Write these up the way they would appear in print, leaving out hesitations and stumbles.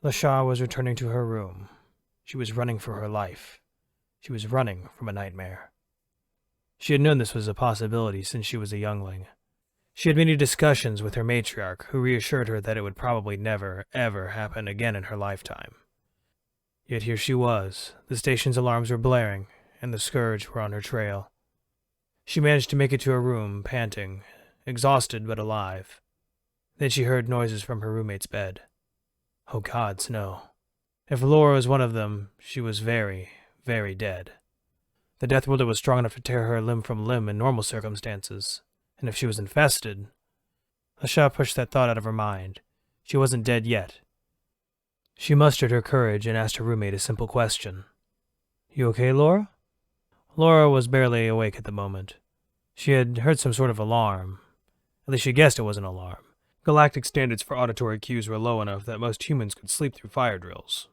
LaShaw was returning to her room. She was running for her life. She was running from a nightmare. She had known this was a possibility since she was a youngling. She had many discussions with her matriarch, who reassured her that it would probably never, ever happen again in her lifetime. Yet here she was. The station's alarms were blaring, and the Scourge were on her trail. She managed to make it to her room, panting, exhausted but alive. Then she heard noises from her roommate's bed. Oh gods, no. If Laura was one of them, she was very, very dead. The death wielder was strong enough to tear her limb from limb in normal circumstances, and if she was infested... LaShaw pushed that thought out of her mind. She wasn't dead yet. She mustered her courage and asked her roommate a simple question. "You okay, Laura?" Laura was barely awake at the moment. She had heard some sort of alarm. At least she guessed it was an alarm. Galactic standards for auditory cues were low enough that most humans could sleep through fire drills.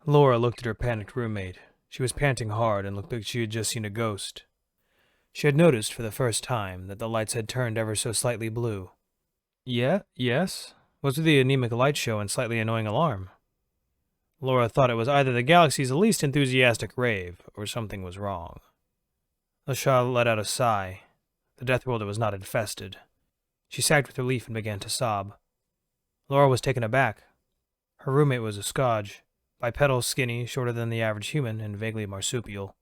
Laura looked at her panicked roommate. She was panting hard and looked like she had just seen a ghost. She had noticed for the first time that the lights had turned ever so slightly blue. Yes? What's with the anemic light show and slightly annoying alarm? Laura thought it was either the galaxy's least enthusiastic rave, or something was wrong. LaShaw let out a sigh. The Death Worlder was not infested. She sagged with relief and began to sob. Laura was taken aback. Her roommate was a Scotch, bipedal, skinny, shorter than the average human, and vaguely marsupial.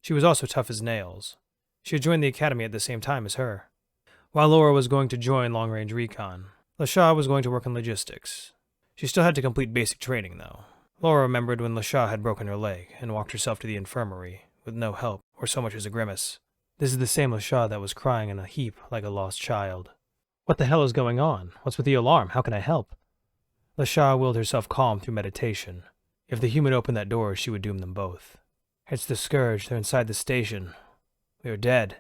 She was also tough as nails. She had joined the academy at the same time as her. While Laura was going to join long-range recon, LaShaw was going to work in logistics. She still had to complete basic training, though. Laura remembered when LaShaw had broken her leg and walked herself to the infirmary, with no help, or so much as a grimace. This is the same LaShaw that was crying in a heap like a lost child. What the hell is going on? What's with the alarm? How can I help? LaShaw willed herself calm through meditation. If the human opened that door, she would doom them both. It's the Scourge. They're inside the station. We are dead.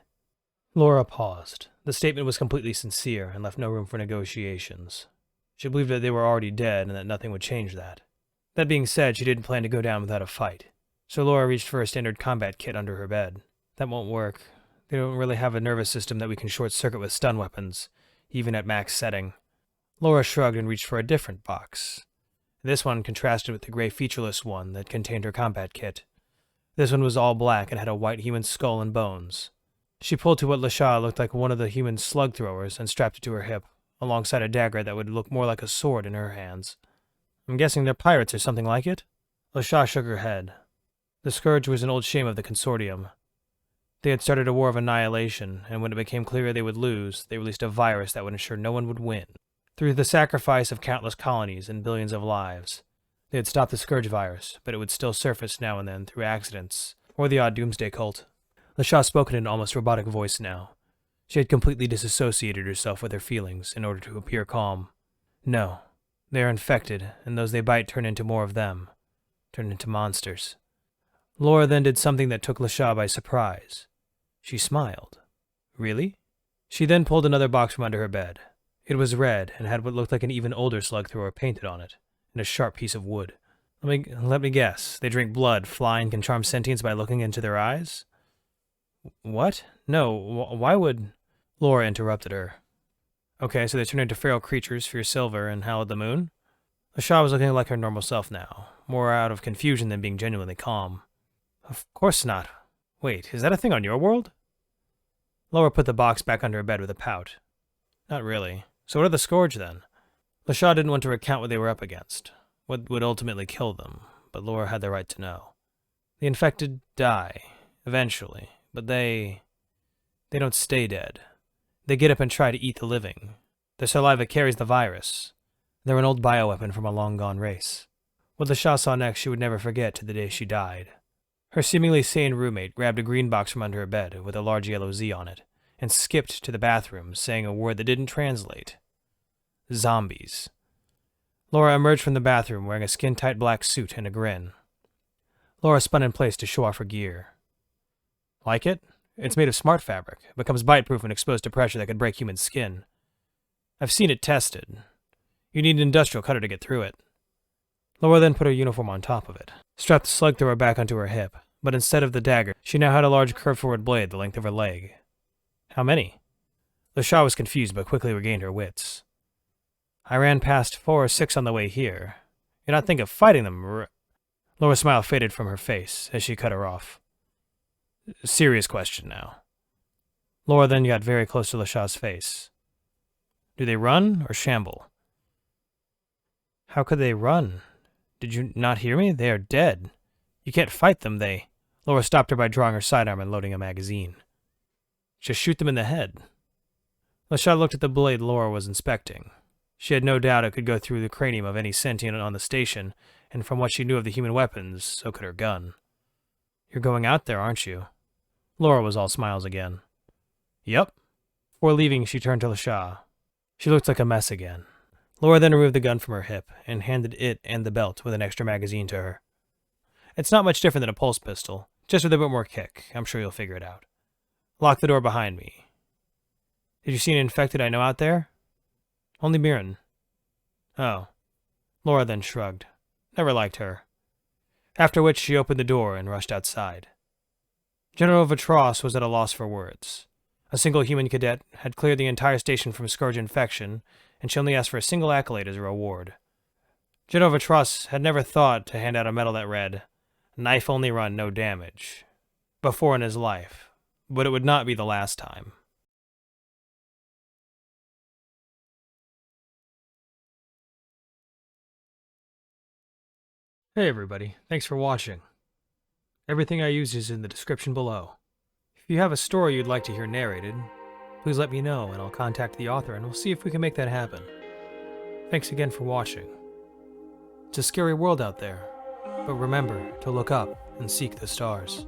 Laura paused. The statement was completely sincere and left no room for negotiations. She believed that they were already dead and that nothing would change that. That being said, she didn't plan to go down without a fight. So Laura reached for a standard combat kit under her bed. That won't work. They don't really have a nervous system that we can short-circuit with stun weapons, even at max setting. Laura shrugged and reached for a different box. This one contrasted with the gray featureless one that contained her combat kit. This one was all black and had a white human skull and bones. She pulled to what LaShaw looked like one of the human slug throwers and strapped it to her hip, alongside a dagger that would look more like a sword in her hands. I'm guessing they're pirates or something like it? LaShaw shook her head. The Scourge was an old shame of the Consortium. They had started a war of annihilation, and when it became clear they would lose, they released a virus that would ensure no one would win. Through the sacrifice of countless colonies and billions of lives, they had stopped the Scourge virus, but it would still surface now and then through accidents, or the odd doomsday cult. LaShaw spoke in an almost robotic voice now. She had completely disassociated herself with her feelings in order to appear calm. No, they are infected, and those they bite turn into more of them. Turn into monsters. Laura then did something that took LaShaw by surprise. She smiled. Really? She then pulled another box from under her bed. It was red, and had what looked like an even older slug thrower painted on it, and a sharp piece of wood. Let me guess. They drink blood, fly, and can charm sentience by looking into their eyes? What? No, why would... Laura interrupted her. Okay, so they turn into feral creatures for your silver and howl at the moon? LaShaw was looking like her normal self now, more out of confusion than being genuinely calm. Of course not. Wait, is that a thing on your world? Laura put the box back under her bed with a pout. Not really. So what are the Scourge then? LaShaw didn't want to recount what they were up against, what would ultimately kill them, but Laura had the right to know. The infected die, eventually, but they don't stay dead. They get up and try to eat the living. Their saliva carries the virus. They're an old bioweapon from a long-gone race. What LaShaw saw next she would never forget to the day she died. Her seemingly sane roommate grabbed a green box from under her bed with a large yellow Z on it, and skipped to the bathroom, saying a word that didn't translate. Zombies. Laura emerged from the bathroom wearing a skin-tight black suit and a grin. Laura spun in place to show off her gear. Like it? It's made of smart fabric. It becomes bite-proof when exposed to pressure that could break human skin. I've seen it tested. You need an industrial cutter to get through it. Laura then put her uniform on top of it, strapped the slug thrower back onto her hip, but instead of the dagger, she now had a large curved forward blade the length of her leg. How many? LaShaw was confused but quickly regained her wits. I ran past 4 or 6 on the way here. You're not thinking of fighting them, Laura's smile faded from her face as she cut her off. Serious question now. Laura then got very close to Lashaw's face. Do they run or shamble? How could they run? Did you not hear me? They are dead. You can't fight them, they... Laura stopped her by drawing her sidearm and loading a magazine. Just shoot them in the head. Lashaw looked at the blade Laura was inspecting. She had no doubt it could go through the cranium of any sentient on the station, and from what she knew of the human weapons, so could her gun. You're going out there, aren't you? Laura was all smiles again. Yep. Before leaving, she turned to Lashaw. She looked like a mess again. Laura then removed the gun from her hip and handed it and the belt with an extra magazine to her. It's not much different than a pulse pistol, just with a bit more kick. I'm sure you'll figure it out. Lock the door behind me. Did you see an infected I know out there? Only Mirren. Oh. Laura then shrugged. Never liked her. After which she opened the door and rushed outside. General Vatros was at a loss for words. A single human cadet had cleared the entire station from scourge infection, and she only asked for a single accolade as a reward. General Vatros had never thought to hand out a medal that read, "Knife only run, no damage," before in his life, but it would not be the last time. Hey everybody, thanks for watching. Everything I use is in the description below. If you have a story you'd like to hear narrated, please let me know and I'll contact the author and we'll see if we can make that happen. Thanks again for watching. It's a scary world out there, but remember to look up and seek the stars.